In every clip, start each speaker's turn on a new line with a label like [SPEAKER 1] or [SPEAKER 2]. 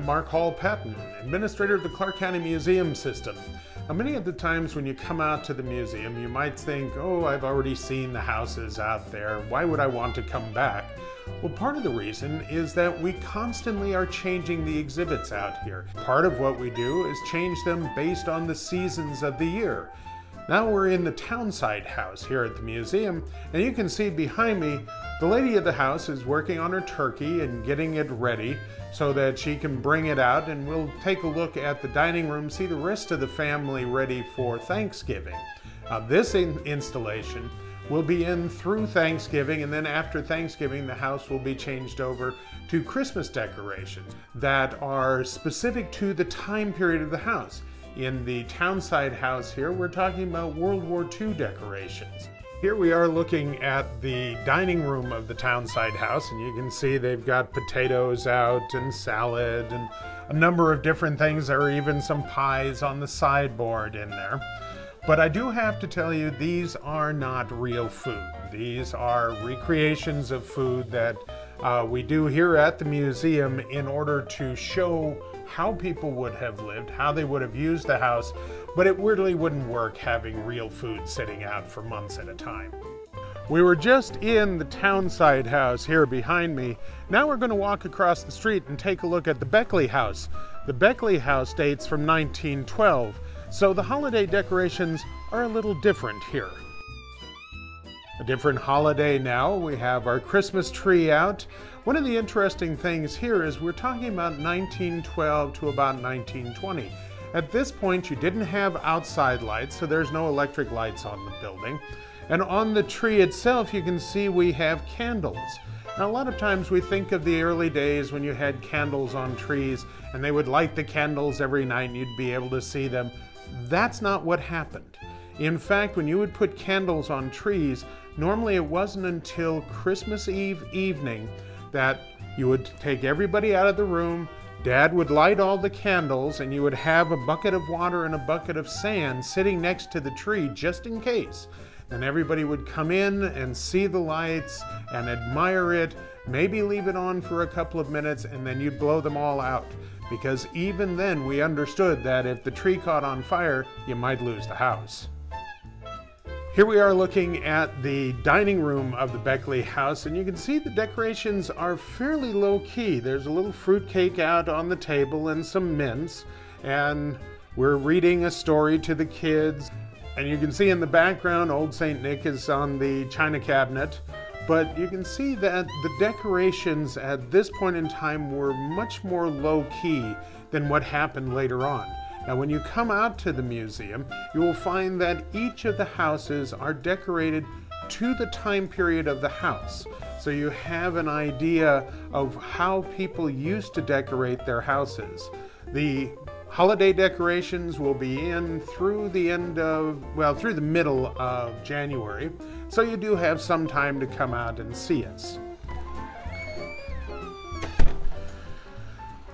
[SPEAKER 1] I'm Mark Hall Patton, administrator of the Clark County Museum System. Now, many of the times when you come out to the museum, you might think, oh, I've already seen the houses out there. Why would I want to come back? Well, part of the reason is that we constantly are changing the exhibits out here. Part of what we do is change them based on the seasons of the year. Now we're in the townside house here at the museum, and you can see behind me, the lady of the house is working on her turkey and getting it ready so that she can bring it out, and we'll take a look at the dining room, see the rest of the family ready for Thanksgiving. This installation will be in through Thanksgiving, and then after Thanksgiving, the house will be changed over to Christmas decorations that are specific to the time period of the house. In the townside house here, we're talking about World War II decorations. Here we are looking at the dining room of the townside house, and you can see they've got potatoes out and salad and a number of different things. There are even some pies on the sideboard in there. But I do have to tell you, these are not real food. These are recreations of food that we do here at the museum in order to show how people would have lived, how they would have used the house, but it really wouldn't work having real food sitting out for months at a time. We were just in the townside house here behind me. Now we're going to walk across the street and take a look at the Beckley house. The Beckley house dates from 1912, so the holiday decorations are a little different here. A different holiday now. We have our Christmas tree out. One of the interesting things here is we're talking about 1912 to about 1920. At this point, you didn't have outside lights, so there's no electric lights on the building. And on the tree itself, you can see we have candles. Now, a lot of times we think of the early days when you had candles on trees and they would light the candles every night and you'd be able to see them. That's not what happened. In fact, when you would put candles on trees, normally it wasn't until Christmas Eve evening that you would take everybody out of the room, Dad would light all the candles, and you would have a bucket of water and a bucket of sand sitting next to the tree just in case. Then everybody would come in and see the lights and admire it, maybe leave it on for a couple of minutes, and then you'd blow them all out. Because even then we understood that if the tree caught on fire, you might lose the house. Here we are looking at the dining room of the Beckley house, and you can see the decorations are fairly low-key. There's a little fruitcake out on the table and some mints, and we're reading a story to the kids. And you can see in the background, old St. Nick is on the china cabinet. But you can see that the decorations at this point in time were much more low-key than what happened later on. Now, when you come out to the museum, you will find that each of the houses are decorated to the time period of the house. So you have an idea of how people used to decorate their houses. The holiday decorations will be in through the through the middle of January. So you do have some time to come out and see us.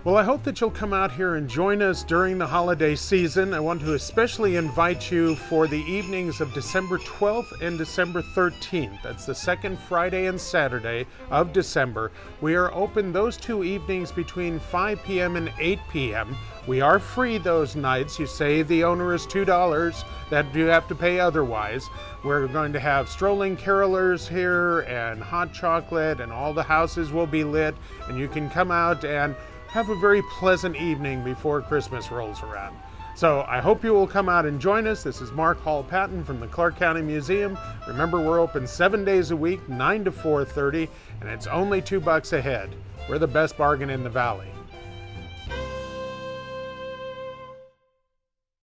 [SPEAKER 1] Well, I hope that you'll come out here and join us during the holiday season. I want to especially invite you for the evenings of December 12th and December 13th. That's the second Friday and Saturday of December. We are open those two evenings between 5 p.m. and 8 p.m. We are free those nights. You save the owner is $2 that you have to pay otherwise. We're going to have strolling carolers here and hot chocolate, and all the houses will be lit, and you can come out and have a very pleasant evening before Christmas rolls around. So I hope you will come out and join us. This is Mark Hall Patton from the Clark County Museum. Remember, we're open 7 days a week, 9 to 4:30, and it's only $2 a head. We're the best bargain in the valley.